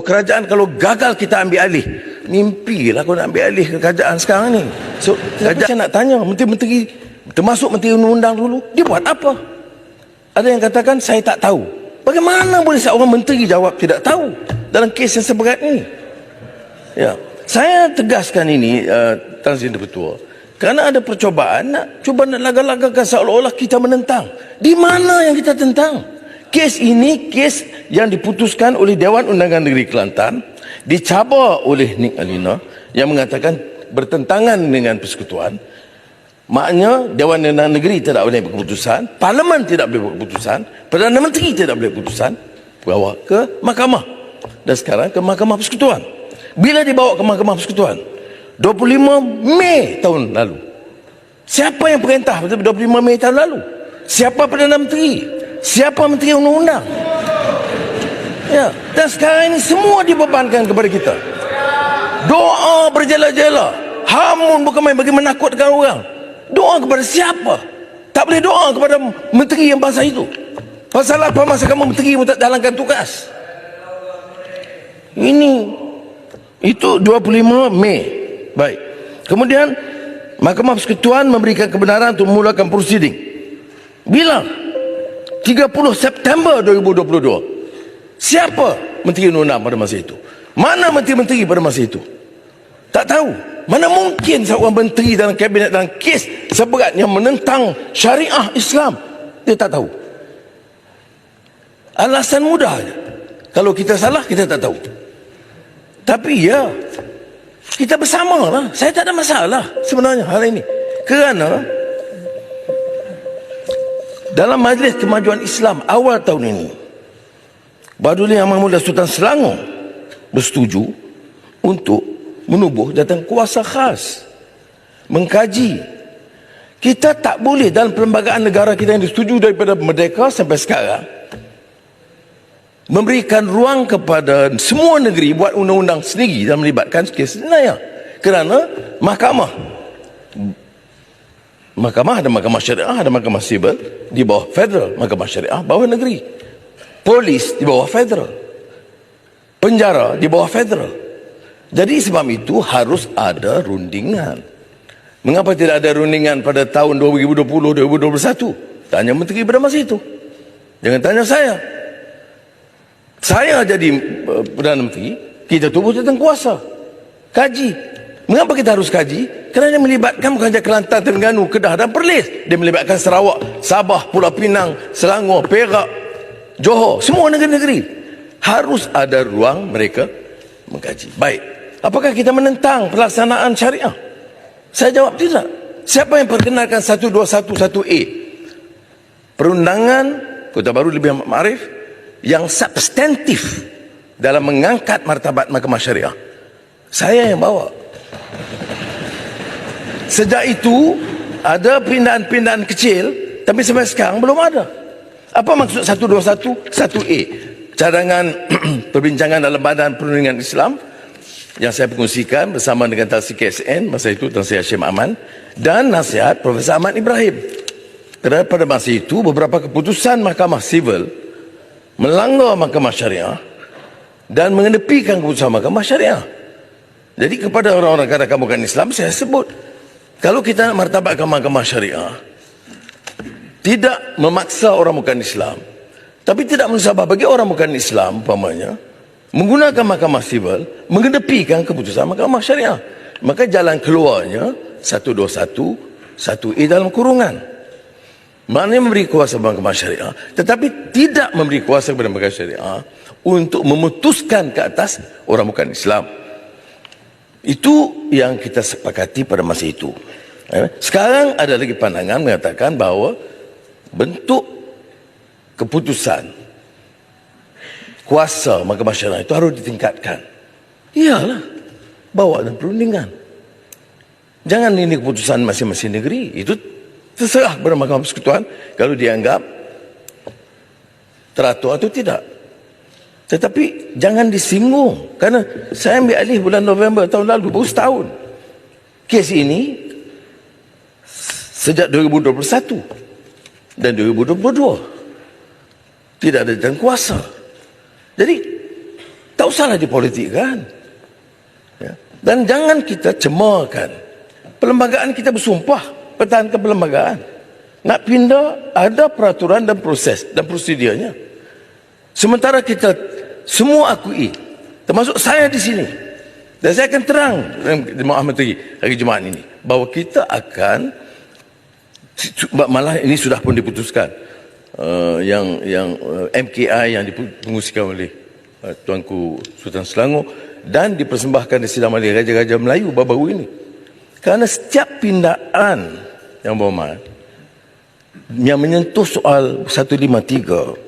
Kerajaan kalau gagal kita ambil alih. Mimpilah kau nak ambil alih kerajaan sekarang ni. So, saya nak tanya menteri-menteri, termasuk menteri undang-undang dulu, dia buat apa? Ada yang katakan saya tak tahu. Bagaimana boleh seorang menteri jawab tidak tahu dalam kes yang seberat ini? Ya, saya tegaskan ini, Tan Sri Ketua, kerana ada percobaan nak laga-lagakan seolah-olah kita menentang. Di mana yang kita tentang? Kes ini kes yang diputuskan oleh Dewan Undangan Negeri Kelantan, dicabar oleh Nik Alina yang mengatakan bertentangan dengan persekutuan. Maknanya Dewan Undangan Negeri tidak boleh berkeputusan, Parlimen tidak boleh berkeputusan, Perdana Menteri tidak boleh berkeputusan, bawa ke mahkamah. Dan sekarang ke Mahkamah Persekutuan. Bila dibawa ke Mahkamah Persekutuan? 25 Mei tahun lalu. Siapa yang perintah pada 25 Mei tahun lalu? Siapa Perdana Menteri? Siapa Menteri Undang-Undang? Ya, dan sekarang ini semua dibebankan kepada kita. Doa berjela-jela, hamun bukan main bagi menakutkan orang. Doa kepada siapa? Tak boleh doa kepada menteri yang bangsa itu. Pasal apa masa kamu menteri pun tak jalankan tugas? Itu 25 Mei. Baik. Kemudian Mahkamah Persekutuan memberikan kebenaran untuk memulakan prosiding. Bila? 30 September 2022. Siapa Menteri Undang-Undang pada masa itu? Mana menteri-menteri pada masa itu? Tak tahu. Mana mungkin seorang menteri dalam kabinet dalam kes seberat yang menentang syariah Islam, dia tak tahu. Alasan mudah je. Kalau kita salah, kita tak tahu. Tapi ya, kita bersama lah. Saya tak ada masalah sebenarnya hal ini. Kerana dalam Majlis Kemajuan Islam awal tahun ini, Badulin Yang Mahmudah Sultan Selangor bersetuju untuk menubuh jawatan kuasa khas, mengkaji. Kita tak boleh dalam perlembagaan negara kita yang disetujui daripada merdeka sampai sekarang memberikan ruang kepada semua negeri buat undang-undang sendiri dan melibatkan kes jenayah. Kerana Mahkamah ada mahkamah syariah, ada mahkamah sivil di bawah federal, mahkamah syariah bawah negeri, polis di bawah federal, penjara di bawah federal. Jadi sebab itu harus ada rundingan. Mengapa tidak ada rundingan pada tahun 2020, 2021? Tanya menteri pada masa itu, jangan tanya saya. Saya jadi Perdana Menteri, kita tubuh tentang kuasa, kaji. Mengapa kita harus kaji? Kerana dia melibatkan bukan saja Kelantan, Terengganu, Kedah dan Perlis. Dia melibatkan Sarawak, Sabah, Pulau Pinang, Selangor, Perak, Johor, semua negeri-negeri. Harus ada ruang mereka mengkaji. Baik, apakah kita menentang pelaksanaan syariah? Saya jawab tidak. Siapa yang perkenalkan 1211A? Perundangan Kota Baru Lebih Ma'arif yang substantif dalam mengangkat martabat mahkamah syariah. Saya yang bawa. Sejak itu ada pindahan-pindahan kecil, tapi sampai sekarang belum ada. Apa maksud 1211A? Cadangan perbincangan dalam Badan Perundingan Islam yang saya kongsikan bersama dengan Tan Sri KSN masa itu, Tan Sri Hashim Aman, dan nasihat Profesor Ahmad Ibrahim. Kerana pada masa itu beberapa keputusan mahkamah sivil melanggar mahkamah syariah dan mengenepikan keputusan mahkamah syariah. Jadi kepada orang-orang katakan bukan Islam, saya sebut, kalau kita nak martabatkan mahkamah syariah, tidak memaksa orang bukan Islam, tapi tidak mensabah bagi orang bukan Islam, umpamanya, menggunakan mahkamah sivil, mengenepikan keputusan mahkamah syariah. Maka jalan keluarnya 1211A dalam kurungan. Maknanya memberi kuasa mahkamah syariah, tetapi tidak memberi kuasa kepada mahkamah syariah untuk memutuskan ke atas orang bukan Islam. Itu yang kita sepakati pada masa itu. Sekarang ada lagi pandangan mengatakan bahawa bentuk keputusan kuasa mahkamah syariah itu harus ditingkatkan. Iyalah, bawa dalam perundingan. Jangan ini keputusan masing-masing negeri. Itu terserah kepada Mahkamah Persekutuan kalau dianggap teratur atau tidak. Tetapi jangan disinggung, kerana saya ambil alih bulan November tahun lalu, baru setahun. Kes ini sejak 2021 dan 2022 tidak ada jalan kuasa. Jadi Tak usahlah dipolitikkan. Ya. Dan jangan kita cemarkan. Perlembagaan kita bersumpah pertahankan perlembagaan. Nak pindah, ada peraturan dan proses dan prosedurnya. Sementara kita semua akui, termasuk saya di sini, dan saya akan terang Jemaah Ahmad hari Jumaat ini, bahawa kita akan, malah ini sudah pun diputuskan, yang MKI yang dipengusikan oleh Tuanku Sultan Selangor dan dipersembahkan di Sidang Mahkamah Raja-Raja Melayu baru-baru ini. Kerana setiap pindaan yang berhormat yang menyentuh soal 153